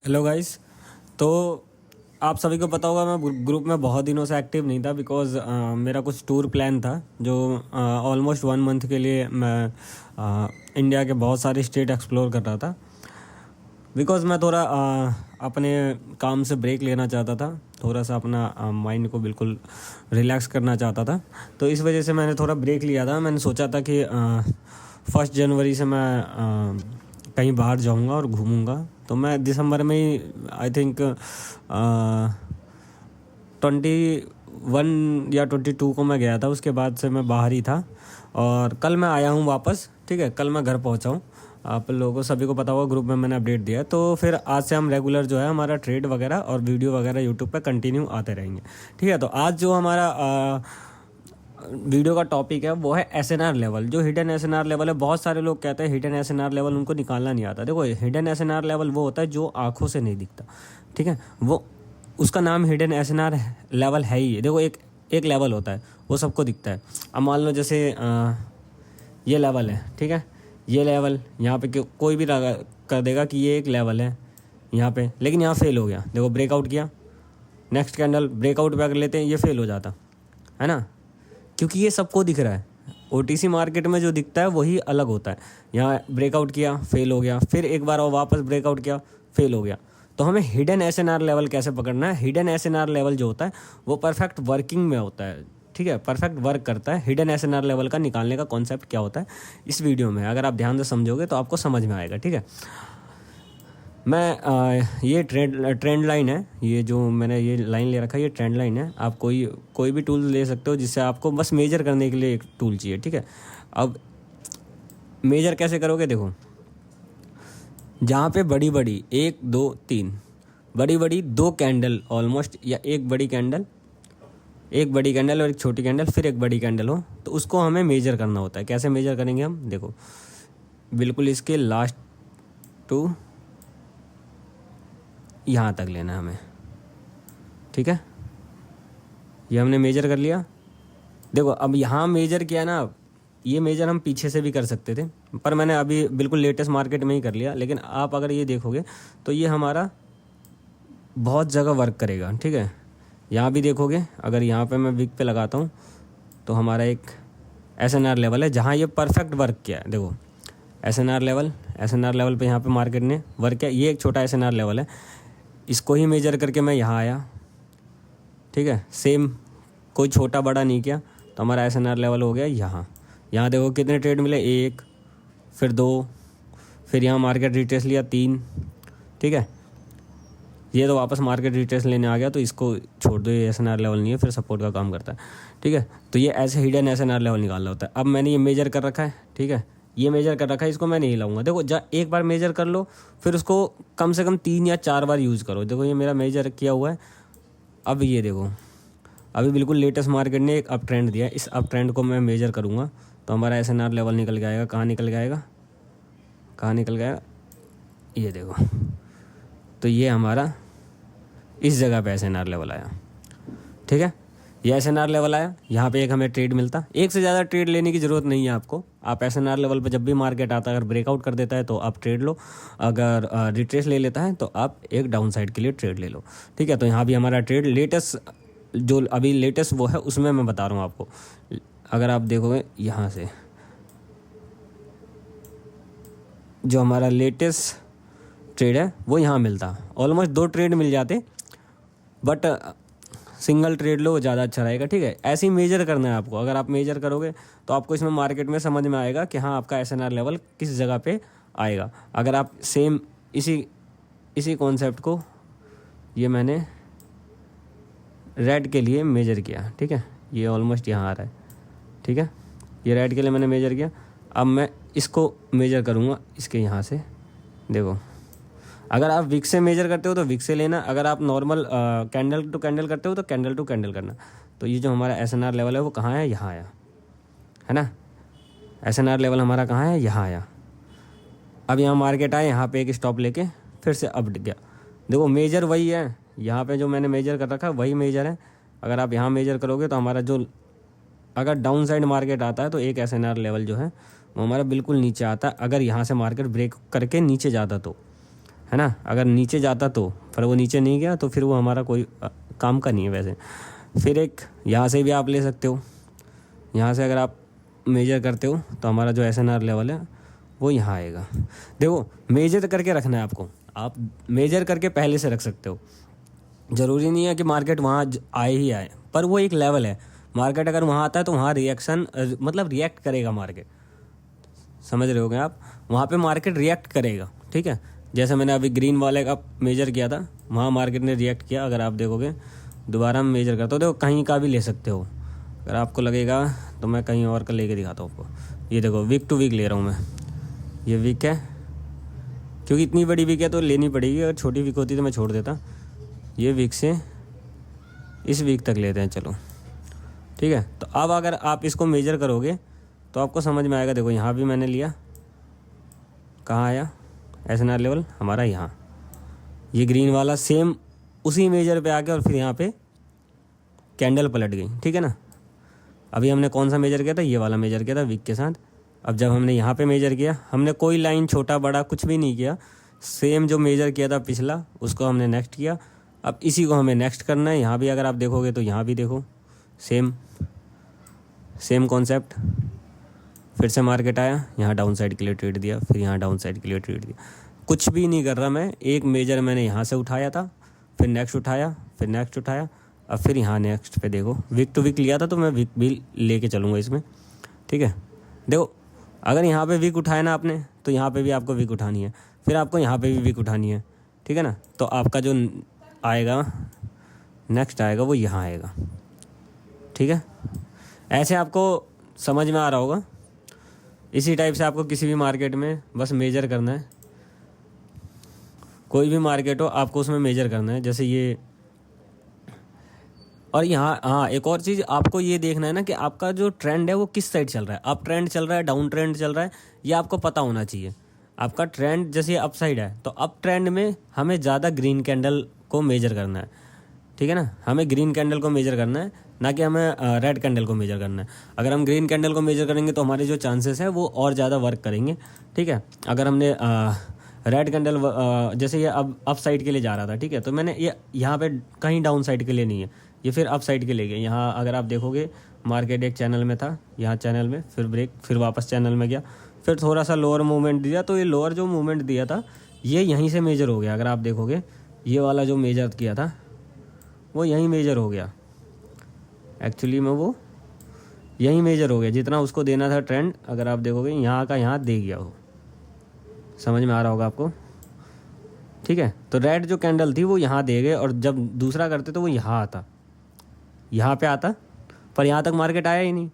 Hello guys. तो आप सभी को पता होगा मैं ग्रुप में बहुत दिनों से एक्टिव नहीं था बिकॉज़ मेरा कुछ टूर प्लान था जो ऑलमोस्ट 1 मंथ के लिए मैं इंडिया के बहुत सारे स्टेट एक्सप्लोर कर रहा था। बिकॉज़ मैं थोड़ा अपने काम से ब्रेक लेना चाहता था, थोड़ा सा अपना माइंड को बिल्कुल रिलैक्स करना चाहता था। तो इस वजह से मैंने थोड़ा ब्रेक लिया था। मैंने सोचा था कि 1 जनवरी से मैं कहीं बाहर जाऊंगा और घूमूंगा। तो मैं दिसंबर में ही आई थिंक 21 या 22 को मैं गया था। उसके बाद से मैं बाहर ही था और कल मैं आया हूँ वापस। ठीक है, कल मैं घर पहुँचा हूँ। आप लोगों को सभी को पता होगा, ग्रुप में मैंने अपडेट दिया है। तो फिर आज से हम रेगुलर जो है हमारा ट्रेड वगैरह और वीडियो वगैरह यूट्यूब पे कंटिन्यू आते रहेंगे। ठीक है, तो आज जो हमारा वीडियो का टॉपिक है वो है एसएनआर लेवल। जो हिडन एसएनआर लेवल है, बहुत सारे लोग कहते हैं हिडन एसएनआर लेवल उनको निकालना नहीं आता। देखो, हिडन एसएनआर लेवल वो होता है जो आंखों से नहीं दिखता। ठीक है, वो उसका नाम हिडन एसएनआर लेवल है ही। देखो, एक लेवल होता है, वो सबको दिखता है। अब मान लो जैसे ये लेवल है, ठीक है, ये लेवल यहाँ पे कोई भी कर देगा कि ये एक लेवल है यहाँ पे, लेकिन यहाँ फेल हो गया। देखो, ब्रेकआउट किया, नेक्स्ट कैंडल ब्रेकआउट पे अगर लेते हैं ये फेल हो जाता है ना, क्योंकि ये सबको दिख रहा है। ओटीसी मार्केट में जो दिखता है वही अलग होता है। यहाँ ब्रेकआउट किया, फेल हो गया, फिर एक बार और वापस ब्रेकआउट किया, फेल हो गया। तो हमें हिडन एसएनआर लेवल कैसे पकड़ना है? हिडन एसएनआर लेवल जो होता है वो परफेक्ट वर्किंग में होता है। ठीक है, परफेक्ट वर्क करता है। हिडन एसएनआर लेवल का निकालने का कॉन्सेप्ट क्या होता है, इस वीडियो में अगर आप ध्यान से समझोगे तो आपको समझ में आएगा। ठीक है, मैं ये ट्रेंड लाइन है, ये जो मैंने ये लाइन ले रखा है ये ट्रेंड लाइन है। आप कोई भी टूल ले सकते हो जिससे आपको बस मेजर करने के लिए एक टूल चाहिए। ठीक है, अब मेजर कैसे करोगे? देखो, जहाँ पे बड़ी बड़ी 1 2 3 बड़ी बड़ी 2 कैंडल ऑलमोस्ट, या एक बड़ी कैंडल और एक छोटी कैंडल फिर एक बड़ी कैंडल हो, तो उसको हमें मेजर करना होता है। कैसे मेजर करेंगे हम? देखो, बिल्कुल इसके लास्ट टू यहाँ तक लेना है हमें। ठीक है, ये हमने मेजर कर लिया। देखो, अब यहाँ मेजर किया ना, ये मेजर हम पीछे से भी कर सकते थे, पर मैंने अभी बिल्कुल लेटेस्ट मार्केट में ही कर लिया। लेकिन आप अगर ये देखोगे तो ये हमारा बहुत जगह वर्क करेगा। ठीक है, यहाँ भी देखोगे, अगर यहाँ पे मैं विक पे लगाता हूँ तो हमारा एक एसएनआर लेवल है जहाँ ये परफेक्ट वर्क किया है। देखो, एसएनआर लेवल पे यहाँ पे मार्केट ने वर्क किया। ये एक छोटा एसएनआर लेवल है, इसको ही मेजर करके मैं यहाँ आया। ठीक है, सेम, कोई छोटा बड़ा नहीं किया, तो हमारा एसएनआर लेवल हो गया यहाँ। यहाँ देखो कितने ट्रेड मिले, 1, फिर 2, फिर यहाँ मार्केट रिट्रेस लिया 3। ठीक है, ये तो वापस मार्केट रिट्रेस लेने आ गया, तो इसको छोड़ दो, ये एसएनआर लेवल नहीं है, फिर सपोर्ट का काम करता है। ठीक है, तो ये ऐसे हिडन एसएनआर लेवल निकालना होता है। अब मैंने ये मेजर कर रखा है। ठीक है, ये मेजर कर रखा है, इसको मैं नहीं लाऊंगा। देखो, एक बार मेजर कर लो, फिर उसको कम से कम 3 या 4 बार यूज़ करो। देखो, ये मेरा मेजर किया हुआ है। अब ये देखो, अभी बिल्कुल लेटेस्ट मार्केट ने एक अप ट्रेंड दिया, इस अप ट्रेंड को मैं मेजर करूँगा तो हमारा एसएनआर लेवल निकल के आएगा। कहाँ निकल गया? ये देखो, तो ये हमारा इस जगह पे एसएनआर लेवल आया। ठीक है, ये एसएनआर लेवल आया, यहाँ पे एक हमें ट्रेड मिलता। एक से ज़्यादा ट्रेड लेने की ज़रूरत नहीं है आपको। आप एसएनआर लेवल पर जब भी मार्केट आता है, अगर ब्रेकआउट कर देता है तो आप ट्रेड लो, अगर रिट्रेस ले लेता है तो आप एक डाउन साइड के लिए ट्रेड ले लो। ठीक है, तो यहाँ भी हमारा ट्रेड लेटेस्ट, जो अभी लेटेस्ट वो है उसमें मैं बता रहा हूँ आपको। अगर आप देखोगे यहाँ से, जो हमारा लेटेस्ट ट्रेड है वो यहाँ मिलता। ऑलमोस्ट 2 ट्रेड मिल जाते, बट सिंगल ट्रेड लो, ज़्यादा अच्छा रहेगा। ठीक है, ऐसे ही मेजर करना है आपको। अगर आप मेजर करोगे तो आपको इसमें मार्केट में समझ में आएगा कि हाँ, आपका एसएनआर लेवल किस जगह पे आएगा। अगर आप सेम इसी कॉन्सेप्ट को, ये मैंने रेड के लिए मेजर किया। ठीक है, ये ऑलमोस्ट यहाँ आ रहा है। ठीक है, ये रेड के लिए मैंने मेजर किया। अब मैं इसको मेजर करूँगा इसके यहाँ से। देखो, अगर आप विक से मेजर करते हो तो विक से लेना, अगर आप नॉर्मल कैंडल टू कैंडल करते हो तो कैंडल टू कैंडल करना। तो ये जो हमारा एसएनआर लेवल है वो कहाँ है? यहाँ आया, है ना। एसएनआर लेवल हमारा कहाँ है? यहाँ आया। अब यहाँ मार्केट आए, यहाँ पे एक स्टॉप लेके फिर से अप गया। देखो, मेजर वही है, यहाँ पे जो मैंने मेजर कर रखा है वही मेजर है। अगर आप यहाँ मेजर करोगे तो हमारा जो, अगर डाउन साइड मार्केट आता है तो एक एसएनआर लेवल जो है वो हमारा बिल्कुल नीचे आता है, अगर यहाँ से मार्केट ब्रेक करके नीचे जाता तो, है है ना। अगर नीचे जाता तो, पर वो नीचे नहीं गया तो फिर वो हमारा कोई काम का नहीं है वैसे। फिर एक यहाँ से भी आप ले सकते हो, यहाँ से अगर आप मेजर करते हो तो हमारा जो SNR लेवल है वो यहाँ आएगा। देखो मेजर करके रखना है आपको, आप मेजर करके पहले से रख सकते हो, ज़रूरी नहीं है कि मार्केट वहाँ आए ही आए, पर वो एक लेवल है। मार्केट अगर वहाँ आता है तो वहाँ रिएक्शन मतलब रिएक्ट करेगा मार्केट, समझ रहे होगे आप, वहाँ पे मार्केट रिएक्ट करेगा, ठीक है। जैसे मैंने अभी ग्रीन वाले का मेजर किया था, वहाँ मार्केट ने रिएक्ट किया। अगर आप देखोगे दोबारा मैं मेजर करता हूँ, देखो कहीं का भी ले सकते हो, अगर आपको लगेगा तो मैं कहीं और का लेके दिखाता हूँ आपको। ये देखो वीक टू वीक ले रहा हूँ मैं, ये वीक है, क्योंकि इतनी बड़ी वीक है तो लेनी पड़ेगी, अगर छोटी वीक होती तो मैं छोड़ देता। ये वीक से इस वीक तक लेते हैं, चलो ठीक है। तो अब अगर आप इसको मेजर करोगे तो आपको समझ में आएगा। देखो यहाँ भी मैंने लिया, कहाँ आया SNR लेवल हमारा यहाँ, ये ग्रीन वाला सेम उसी मेजर पे आके और फिर यहाँ पे कैंडल पलट गई, ठीक है ना। अभी हमने कौन सा मेजर किया था, ये वाला मेजर किया था वीक के साथ। अब जब हमने यहाँ पे मेजर किया, हमने कोई लाइन छोटा बड़ा कुछ भी नहीं किया, सेम जो मेजर किया था पिछला उसको हमने नेक्स्ट किया। अब इसी को हमें नेक्स्ट करना है। यहाँ भी अगर आप देखोगे तो यहाँ भी देखो सेम कॉन्सेप्ट। फिर से मार्केट आया, यहाँ डाउन साइड के लिए ट्रेड दिया, फिर यहाँ डाउन साइड के लिए ट्रेड दिया। कुछ भी नहीं कर रहा मैं, एक मेजर मैंने यहाँ से उठाया था, फिर नेक्स्ट उठाया, फिर नेक्स्ट उठाया, अब फिर यहाँ नेक्स्ट पे देखो वीक टू वीक लिया था तो मैं वीक भी लेके चलूँगा इसमें, ठीक है। देखो अगर यहाँ पे वीक उठाया ना आपने तो यहाँ पे भी आपको वीक उठानी है, फिर आपको यहाँ पे भी वीक उठानी है, ठीक है ना। तो आपका जो आएगा नेक्स्ट आएगा वो यहाँ आएगा, ठीक है। ऐसे आपको समझ में आ रहा होगा। इसी टाइप से आपको किसी भी मार्केट में बस मेजर करना है, कोई भी मार्केट हो आपको उसमें मेजर करना है, जैसे ये। और यहाँ हाँ एक और चीज़ आपको ये देखना है ना कि आपका जो ट्रेंड है वो किस साइड चल रहा है, अप ट्रेंड चल रहा है, डाउन ट्रेंड चल रहा है, ये आपको पता होना चाहिए। आपका ट्रेंड जैसे अप साइड है तो अप ट्रेंड में हमें ज़्यादा ग्रीन कैंडल को मेजर करना है, ठीक है ना। हमें ग्रीन कैंडल को मेजर करना है, ना कि हमें रेड कैंडल को मेजर करना है। अगर हम ग्रीन कैंडल को मेजर करेंगे तो हमारे जो चांसेस है वो और ज़्यादा वर्क करेंगे, ठीक है। अगर हमने रेड कैंडल जैसे ये अब अप साइड के लिए जा रहा था, ठीक है, तो मैंने ये यहाँ पे कहीं डाउन साइड के लिए नहीं है, ये फिर अप साइड के लिए गया। यहाँ अगर आप देखोगे मार्केट एक चैनल में था, यहाँ चैनल में फिर ब्रेक, फिर वापस चैनल में गया, फिर थोड़ा सा लोअर मूवमेंट दिया, तो ये लोअर जो मूवमेंट दिया था ये यहीं से मेजर हो गया। अगर आप देखोगे ये वाला जो मेजर किया था वो यहीं मेजर हो गया, एक्चुअली में वो यहीं मेजर हो गया, जितना उसको देना था ट्रेंड। अगर आप देखोगे यहाँ का यहाँ दे गया, वो समझ में आ रहा होगा आपको, ठीक है। तो रेड जो कैंडल थी वो यहाँ दे गए, और जब दूसरा करते तो वो यहाँ आता, यहाँ पे आता, पर यहाँ तक मार्केट आया ही नहीं,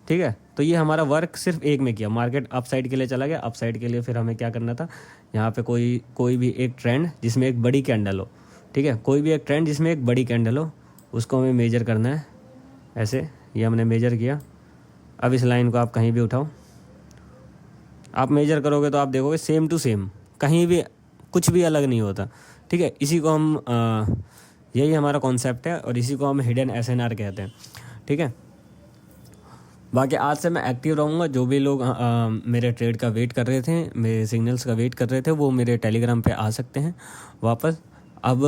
ठीक है। तो ये हमारा वर्क सिर्फ एक में किया, मार्केट अप साइड के लिए चला गया। अप साइड के लिए फिर हमें क्या करना था, यहाँ पे कोई भी एक ट्रेंड जिसमें एक बड़ी कैंडल हो, ठीक है, कोई भी एक ट्रेंड जिसमें एक बड़ी कैंडल हो उसको हमें मेजर करना है। ऐसे ये हमने मेजर किया। अब इस लाइन को आप कहीं भी उठाओ, आप मेजर करोगे तो आप देखोगे सेम टू सेम, कहीं भी कुछ भी अलग नहीं होता, ठीक है। इसी को हम यही हमारा कॉन्सेप्ट है और इसी को हम हिडन SNR कहते हैं, ठीक है। बाकी आज से मैं एक्टिव रहूँगा। जो भी लोग मेरे ट्रेड का वेट कर रहे थे, मेरे सिग्नल्स का वेट कर रहे थे, वो मेरे टेलीग्राम पे आ सकते हैं वापस। अब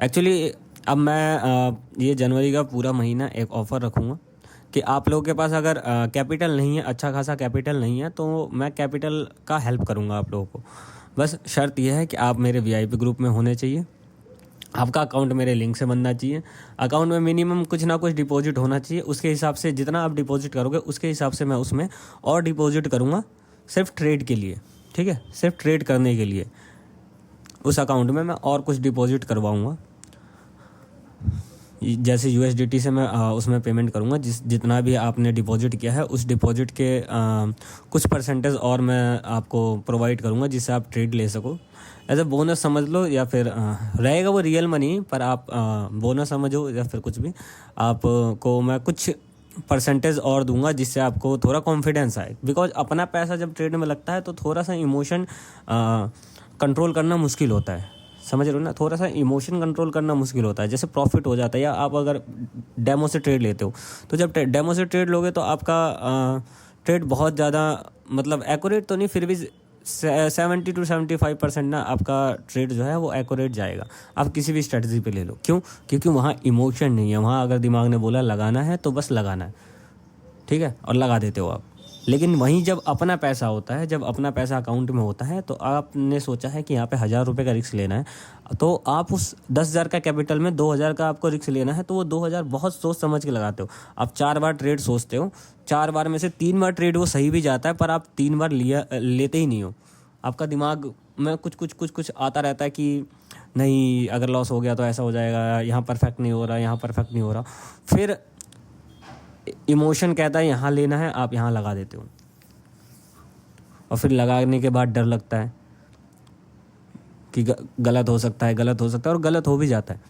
एक्चुअली अब मैं ये जनवरी का पूरा महीना एक ऑफ़र रखूँगा कि आप लोगों के पास अगर कैपिटल नहीं है, अच्छा खासा कैपिटल नहीं है, तो मैं कैपिटल का हेल्प करूँगा आप लोगों को। बस शर्त यह है कि आप मेरे VIP ग्रुप में होने चाहिए, आपका अकाउंट मेरे लिंक से बनना चाहिए, अकाउंट में मिनिमम कुछ ना कुछ डिपॉजिट होना चाहिए। उसके हिसाब से जितना आप डिपॉजिट करोगे उसके हिसाब से मैं उसमें और डिपॉजिट करूँगा, सिर्फ ट्रेड के लिए, ठीक है, सिर्फ ट्रेड करने के लिए। उस अकाउंट में मैं और कुछ डिपॉजिट करवाऊँगा, जैसे USDT से मैं उसमें पेमेंट करूँगा। जितना भी आपने डिपॉजिट किया है उस डिपॉजिट के कुछ परसेंटेज और मैं आपको प्रोवाइड करूँगा, जिससे आप ट्रेड ले सको। ऐसे बोनस समझ लो, या फिर रहेगा वो रियल मनी, पर आप बोनस समझो या फिर कुछ भी, आपको मैं कुछ परसेंटेज और दूंगा, जिससे आपको थोड़ा कॉन्फिडेंस आए। बिकॉज अपना पैसा जब ट्रेड में लगता है तो थोड़ा सा इमोशन कंट्रोल करना मुश्किल होता है, समझ रहे हो ना, थोड़ा सा इमोशन कंट्रोल करना मुश्किल होता है। जैसे प्रॉफिट हो जाता है, या आप अगर डेमो से ट्रेड लेते हो, तो जब डेमो से ट्रेड लोगे तो आपका ट्रेड बहुत ज़्यादा मतलब एक्यूरेट तो नहीं, फिर भी 70-75% ना आपका ट्रेड जो है वो एक्यूरेट जाएगा। आप किसी भी स्ट्रेटजी पे ले लो, क्यों? क्योंकि वहाँ इमोशन नहीं है। वहाँ अगर दिमाग ने बोला लगाना है तो बस लगाना है, ठीक है, और लगा देते हो आप। लेकिन वहीं जब अपना पैसा होता है, जब अपना पैसा अकाउंट में होता है, तो आपने सोचा है कि यहाँ पे 1000 रुपये का रिस्क लेना है, तो आप उस 10,000 का कैपिटल में 2000 का आपको रिस्क लेना है, तो वो 2000 बहुत सोच समझ के लगाते हो। आप 4 बार ट्रेड सोचते हो, 4 बार में से 3 बार ट्रेड वो सही भी जाता है, पर आप 3 बार लेते ही नहीं हो। आपका दिमाग में कुछ आता रहता है कि नहीं, अगर लॉस हो गया तो ऐसा हो जाएगा, यहाँ परफेक्ट नहीं हो रहा, यहाँ परफेक्ट नहीं हो रहा। फिर इमोशन कहता है यहाँ लेना है, आप यहाँ लगा देते हो, और फिर लगाने के बाद डर लगता है कि गलत हो सकता है, और गलत हो भी जाता है,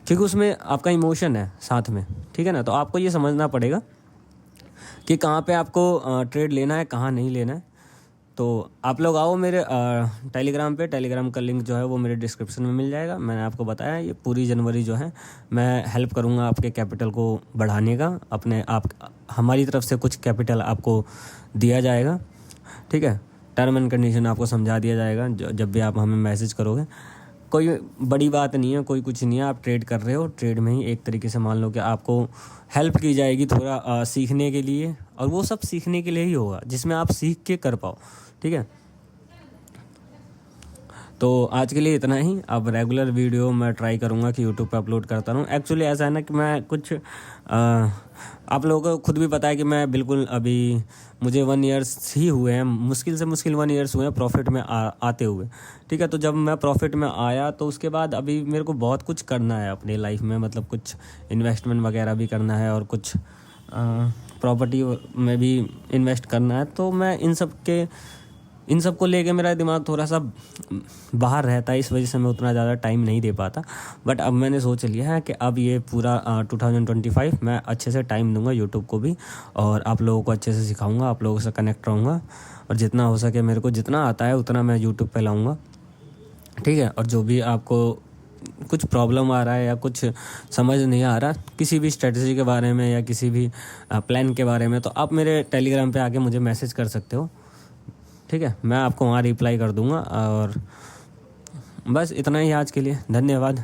क्योंकि उसमें आपका इमोशन है साथ में, ठीक है ना। तो आपको ये समझना पड़ेगा कि कहाँ पे आपको ट्रेड लेना है, कहाँ नहीं लेना है। तो आप लोग आओ मेरे टेलीग्राम पे। टेलीग्राम का लिंक जो है वो मेरे डिस्क्रिप्शन में मिल जाएगा। मैंने आपको बताया ये पूरी जनवरी जो है मैं हेल्प करूँगा आपके कैपिटल को बढ़ाने का। हमारी तरफ से कुछ कैपिटल आपको दिया जाएगा, ठीक है। टर्म एंड कंडीशन आपको समझा दिया जाएगा जब भी आप हमें मैसेज करोगे। कोई बड़ी बात नहीं है, कोई कुछ नहीं है। आप ट्रेड कर रहे हो, ट्रेड में ही एक तरीके से मान लो कि आपको हेल्प की जाएगी थोड़ा सीखने के लिए, और वो सब सीखने के लिए ही होगा जिसमें आप सीख के कर पाओ, ठीक है। तो आज के लिए इतना ही। अब रेगुलर वीडियो मैं ट्राई करूँगा कि यूट्यूब पे अपलोड करता रहूँ। एक्चुअली ऐसा है ना कि मैं कुछ आप लोगों को खुद भी पता है कि मैं बिल्कुल अभी मुझे 1 ईयर्स ही हुए हैं, मुश्किल से मुश्किल 1 ईयर्स हुए हैं प्रॉफिट में आते हुए, ठीक है। तो जब मैं प्रॉफिट में आया तो उसके बाद अभी मेरे को बहुत कुछ करना है अपनी लाइफ में, मतलब कुछ इन्वेस्टमेंट वगैरह भी करना है और कुछ प्रॉपर्टी में भी इन्वेस्ट करना है। तो मैं इन सब को लेके मेरा दिमाग थोड़ा सा बाहर रहता है, इस वजह से मैं उतना ज़्यादा टाइम नहीं दे पाता। बट अब मैंने सोच लिया है कि अब ये पूरा 2025 मैं अच्छे से टाइम दूंगा यूट्यूब को भी, और आप लोगों को अच्छे से सिखाऊंगा, आप लोगों से कनेक्ट रहूँगा, और जितना हो सके मेरे को जितना आता है उतना मैं यूट्यूब पे लाऊँगा, ठीक है। और जो भी आपको कुछ प्रॉब्लम आ रहा है या कुछ समझ नहीं आ रहा किसी भी स्ट्रेटजी के बारे में या किसी भी प्लान के बारे में, तो आप मेरे टेलीग्राम पे आके मुझे मैसेज कर सकते हो, ठीक है। मैं आपको वहाँ रिप्लाई कर दूँगा। और बस इतना ही आज के लिए, धन्यवाद।